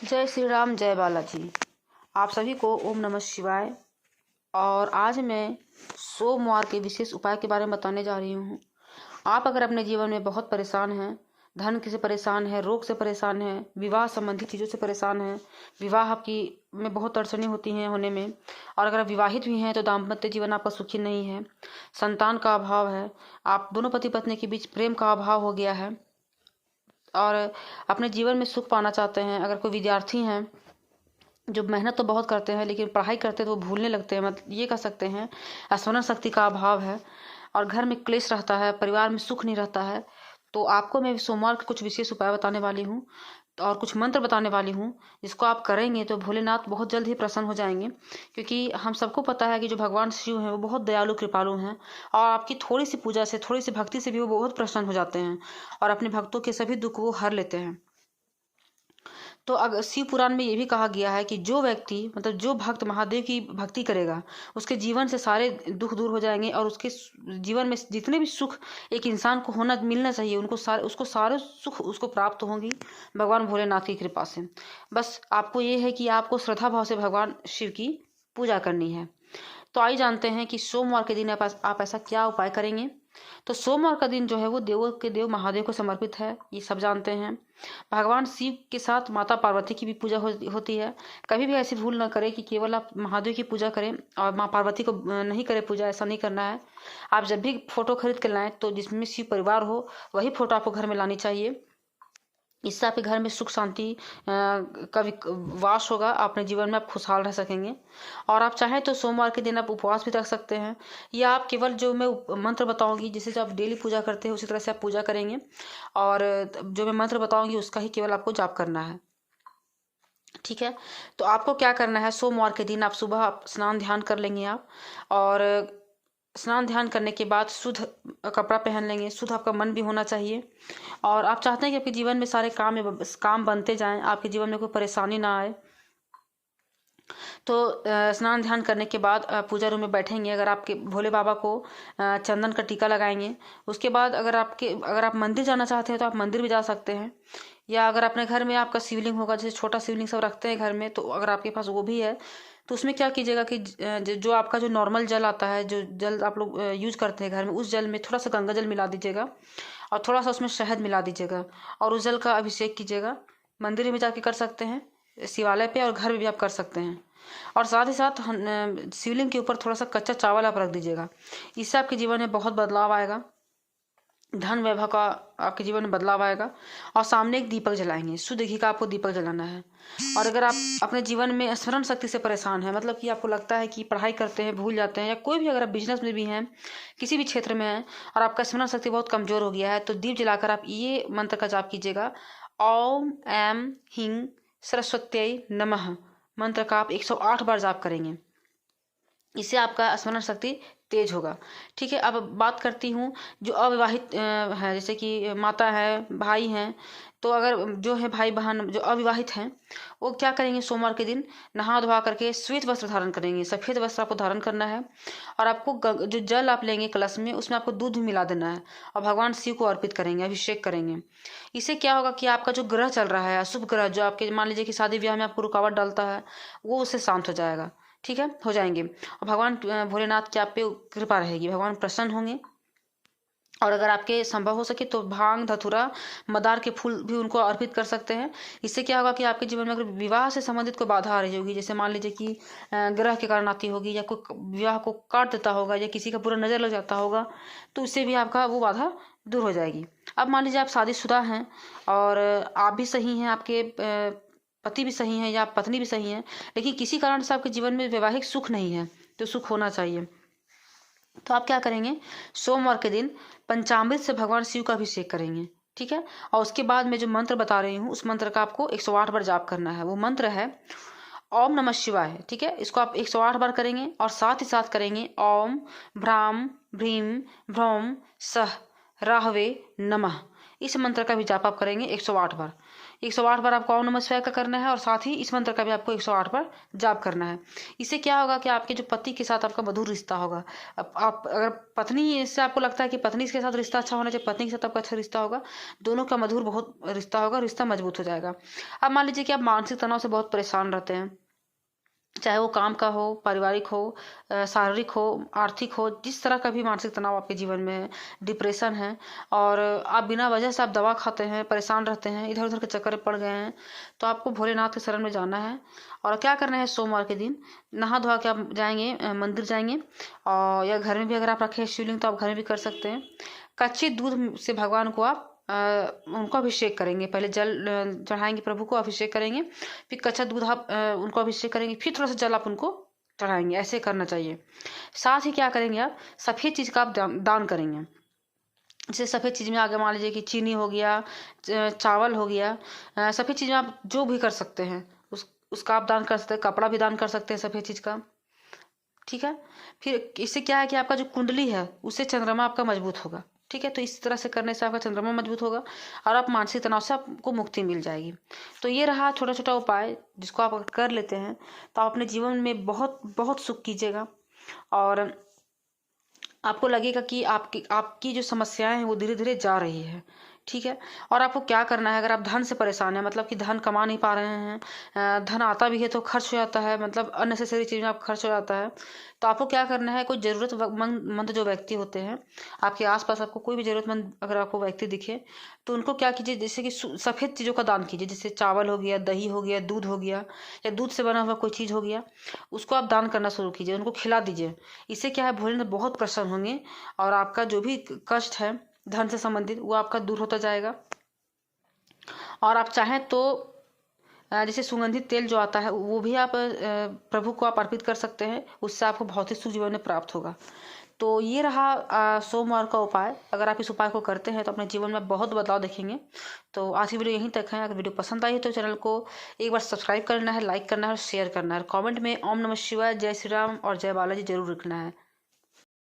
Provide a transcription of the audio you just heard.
जय श्री राम, जय बालाजी। आप सभी को ओम नमः शिवाय। और आज मैं सोमवार के विशेष उपाय के बारे में बताने जा रही हूँ। आप अगर अपने जीवन में बहुत परेशान हैं, धन से परेशान है, रोग से परेशान है, विवाह संबंधी चीज़ों से परेशान हैं, विवाह आपकी में बहुत अड़चनें होती हैं होने में, और अगर आप विवाहित भी हैं तो दाम्पत्य जीवन आपका सुखी नहीं है, संतान का अभाव है, आप दोनों पति पत्नी के बीच प्रेम का अभाव हो गया है और अपने जीवन में सुख पाना चाहते हैं। अगर कोई विद्यार्थी हैं जो मेहनत तो बहुत करते हैं लेकिन पढ़ाई करते तो वो भूलने लगते हैं, मतलब ये कह सकते हैं स्मरण शक्ति का अभाव है, और घर में क्लेश रहता है, परिवार में सुख नहीं रहता है, तो आपको मैं सोमवार के कुछ विशेष उपाय बताने वाली हूँ और कुछ मंत्र बताने वाली हूँ, जिसको आप करेंगे तो भोलेनाथ बहुत जल्द ही प्रसन्न हो जाएंगे। क्योंकि हम सबको पता है कि जो भगवान शिव हैं वो बहुत दयालु कृपालु हैं, और आपकी थोड़ी सी पूजा से, थोड़ी सी भक्ति से भी वो बहुत प्रसन्न हो जाते हैं और अपने भक्तों के सभी दुख वो हर लेते हैं। तो अगर शिव पुराण में ये भी कहा गया है कि जो व्यक्ति, मतलब जो भक्त महादेव की भक्ति करेगा, उसके जीवन से सारे दुख दूर हो जाएंगे और उसके जीवन में जितने भी सुख एक इंसान को होना मिलना चाहिए उसको सारे सुख उसको प्राप्त होंगी भगवान भोलेनाथ की कृपा से। बस आपको ये है कि आपको श्रद्धा भाव से भगवान शिव की पूजा करनी है। तो आइए जानते हैं कि सोमवार के दिन आप ऐसा क्या उपाय करेंगे। तो सोमवार का दिन जो है वो देवों के देव महादेव को समर्पित है, ये सब जानते हैं। भगवान शिव के साथ माता पार्वती की भी पूजा होती है। कभी भी ऐसी भूल ना करें कि केवल आप महादेव की पूजा करें और माँ पार्वती को नहीं करें पूजा, ऐसा नहीं करना है। आप जब भी फोटो खरीद कर लाएं तो जिसमें शिव परिवार हो वही फोटो आपको घर में लानी चाहिए। इससे आपके घर में सुख शांति का वास होगा, अपने जीवन में आप खुशहाल रह सकेंगे। और आप चाहें तो सोमवार के दिन आप उपवास भी रख सकते हैं, या आप केवल जो मैं मंत्र बताऊंगी जिसे जो आप डेली पूजा करते हैं उसी तरह से आप पूजा करेंगे, और जो मैं मंत्र बताऊंगी उसका ही केवल आपको जाप करना है। ठीक है, तो आपको क्या करना है, सोमवार के दिन आप सुबह स्नान ध्यान कर लेंगे आप, और स्नान ध्यान करने के बाद शुद्ध कपड़ा पहन लेंगे, शुद्ध आपका मन भी होना चाहिए, और आप चाहते हैं कि आपके जीवन में सारे काम बनते जाएं, आपके जीवन में कोई परेशानी ना आए। तो स्नान ध्यान करने के बाद पूजा रूम में बैठेंगे। अगर आपके भोले बाबा को चंदन का टीका लगाएंगे। उसके बाद अगर आप मंदिर जाना चाहते हैं तो आप मंदिर भी जा सकते हैं, या अगर अपने घर में आपका शिवलिंग होगा, जैसे छोटा शिवलिंग सब रखते हैं घर में, तो अगर आपके पास वो भी है तो उसमें क्या कीजिएगा कि जो आपका जो नॉर्मल जल आता है, जो जल आप लोग यूज करते हैं घर में, उस जल में थोड़ा सा गंगा जल मिला दीजिएगा और थोड़ा सा उसमें शहद मिला दीजिएगा और उस जल का अभिषेक कीजिएगा। मंदिर में जाके कर सकते हैं, शिवालय पे, और घर में भी आप कर सकते हैं। और साथ ही साथ शिवलिंग के ऊपर थोड़ा सा कच्चा चावल आप रख दीजिएगा। इससे आपके जीवन में बहुत बदलाव आएगा, धन वैभव का आपके जीवन में बदलाव आएगा। और सामने एक दीपक जलाएंगे, शुद्ध घी का आपको दीपक जलाना है। और अगर आप अपने जीवन में स्मरण शक्ति से परेशान हैं, मतलब कि आपको लगता है कि पढ़ाई करते हैं भूल जाते हैं, या कोई भी अगर आप बिजनेस में भी हैं, किसी भी क्षेत्र में हैं और आपका स्मरण शक्ति बहुत कमजोर हो गया है, तो दीप जलाकर आप ये मंत्र का जाप कीजिएगा। ओम ऐम ह्रीं सरस्वत्यै नमः मंत्र का आप 108 बार जाप करेंगे। इससे आपका स्मरण शक्ति तेज होगा। ठीक है, अब बात करती हूँ जो अविवाहित है, जैसे कि माता है, भाई हैं, तो अगर जो है भाई बहन जो अविवाहित हैं, वो क्या करेंगे, सोमवार के दिन नहा धोवा करके श्वेत वस्त्र धारण करेंगे, सफ़ेद वस्त्र आपको धारण करना है। और आपको जो जल आप लेंगे कलश में, उसमें आपको दूध भी मिला देना है और भगवान शिव को अर्पित करेंगे, अभिषेक करेंगे। इससे क्या होगा कि आपका जो ग्रह चल रहा है, अशुभ ग्रह जो आपके, मान लीजिए कि शादी ब्याह में आपको रुकावट डालता है, वो उससे शांत हो जाएगा। ठीक है, हो जाएंगे, और भगवान भोलेनाथ की आप पे कृपा रहेगी, भगवान प्रसन्न होंगे। और अगर आपके संभव हो सके तो भांग धतूरा मदार के फूल भी उनको अर्पित कर सकते हैं। इससे क्या होगा कि आपके जीवन में अगर विवाह से संबंधित कोई बाधा आ रही होगी, जैसे मान लीजिए कि ग्रह के कारण आती होगी, या कोई विवाह को काट देता होगा, या किसी का पूरा नज़र लग जाता होगा, तो उससे भी आपका वो बाधा दूर हो जाएगी। अब मान लीजिए आप शादीशुदा हैं और आप भी सही हैं, आपके पति भी सही हैं या पत्नी भी सही हैं, लेकिन किसी कारण से आपके जीवन में वैवाहिक सुख नहीं है, तो सुख होना चाहिए। तो आप क्या करेंगे, सोमवार के दिन पंचामृत से भगवान शिव का अभिषेक करेंगे। ठीक है, और उसके बाद मैं जो मंत्र बता रही हूँ उस मंत्र का आपको 108 बार जाप करना है। वो मंत्र है ओम नमः शिवाय। ठीक है, इसको आप 108 बार करेंगे, और साथ ही साथ करेंगे ओम भ्राम भ्रीम भ्रौम सह राहवे नमः। इस मंत्र का भी जाप आप करेंगे 108 बार। 108 बार आपको ओम नमः शिवाय का करना है और साथ ही इस मंत्र का भी आपको 108 बार जाप करना है। इससे क्या होगा कि आपके जो पति के साथ आपका मधुर रिश्ता होगा। अब आप अगर पत्नी से आपको लगता है कि पत्नी के साथ रिश्ता अच्छा होना चाहिए, पत्नी के साथ आपका अच्छा रिश्ता होगा, दोनों का मधुर बहुत रिश्ता होगा, रिश्ता मजबूत हो जाएगा। अब मान लीजिए कि आप मानसिक तनाव से बहुत परेशान रहते हैं, चाहे वो काम का हो, पारिवारिक हो, शारीरिक हो, आर्थिक हो, जिस तरह का भी मानसिक तनाव आपके जीवन में है, डिप्रेशन है और आप बिना वजह से आप दवा खाते हैं, परेशान रहते हैं, इधर उधर के चक्कर में पड़ गए हैं, तो आपको भोलेनाथ के शरण में जाना है। और क्या करना है, सोमवार के दिन नहा धोआ के आप जाएंगे, मंदिर जाएंगे, और या घर में भी अगर आप रखें शिवलिंग तो आप घर में भी कर सकते हैं। कच्चे दूध से भगवान को आप उनको अभिषेक करेंगे। पहले जल चढ़ाएंगे, प्रभु को अभिषेक करेंगे, फिर कच्चा दूध आप उनको अभिषेक करेंगे, फिर थोड़ा सा जल आप उनको चढ़ाएंगे। ऐसे करना चाहिए। साथ ही क्या करेंगे, आप सफ़ेद चीज़ का आप दान करेंगे। जैसे सफ़ेद चीज़ में आगे मान लीजिए कि चीनी हो गया, चावल हो गया, सफ़ेद चीज़ में आप जो भी कर सकते हैं उसका आप दान कर सकते हैं। कपड़ा भी दान कर सकते हैं सफ़ेद चीज़ का, ठीक है। फिर इससे क्या है कि आपका जो कुंडली है उससे चंद्रमा आपका मजबूत होगा, ठीक है। तो इस तरह से करने से आपका चंद्रमा मजबूत होगा और आप मानसिक तनाव से आपको मुक्ति मिल जाएगी। तो ये रहा छोटा छोटा उपाय, जिसको आप अगर कर लेते हैं तो आप अपने जीवन में बहुत बहुत सुख कीजिएगा और आपको लगेगा कि आपकी जो समस्याएं हैं वो धीरे धीरे जा रही है, ठीक है। और आपको क्या करना है, अगर आप धन से परेशान हैं, मतलब कि धन कमा नहीं पा रहे हैं, धन आता भी है तो खर्च हो जाता है, मतलब अननेसेसरी चीज़ में आप खर्च हो जाता है, तो आपको क्या करना है, कोई ज़रूरतमंद जो व्यक्ति होते हैं आपके आसपास, आपको कोई भी ज़रूरतमंद अगर आपको व्यक्ति दिखे तो उनको क्या कीजिए, जैसे कि सफ़ेद चीज़ों का दान कीजिए। जैसे चावल हो गया, दही हो गया, दूध हो गया, या दूध से बना हुआ कोई चीज़ हो गया, उसको आप दान करना शुरू कीजिए, उनको खिला दीजिए। इससे क्या है, भोलेनाथ बहुत प्रसन्न होंगे और आपका जो भी कष्ट है धन से संबंधित वो आपका दूर होता जाएगा। और आप चाहें तो जैसे सुगंधित तेल जो आता है वो भी आप प्रभु को आप अर्पित कर सकते हैं, उससे आपको भौतिक सुख जीवन में प्राप्त होगा। तो ये रहा सोमवार का उपाय। अगर आप इस उपाय को करते हैं तो अपने जीवन में बहुत बदलाव देखेंगे। तो आज की वीडियो यहीं तक है। अगर वीडियो पसंद आई है तो चैनल को एक बार सब्सक्राइब करना है, लाइक करना है और शेयर करना है। कमेंट में ओम नमः शिवाय, जय श्री राम और जय बालाजी जरूर लिखना है।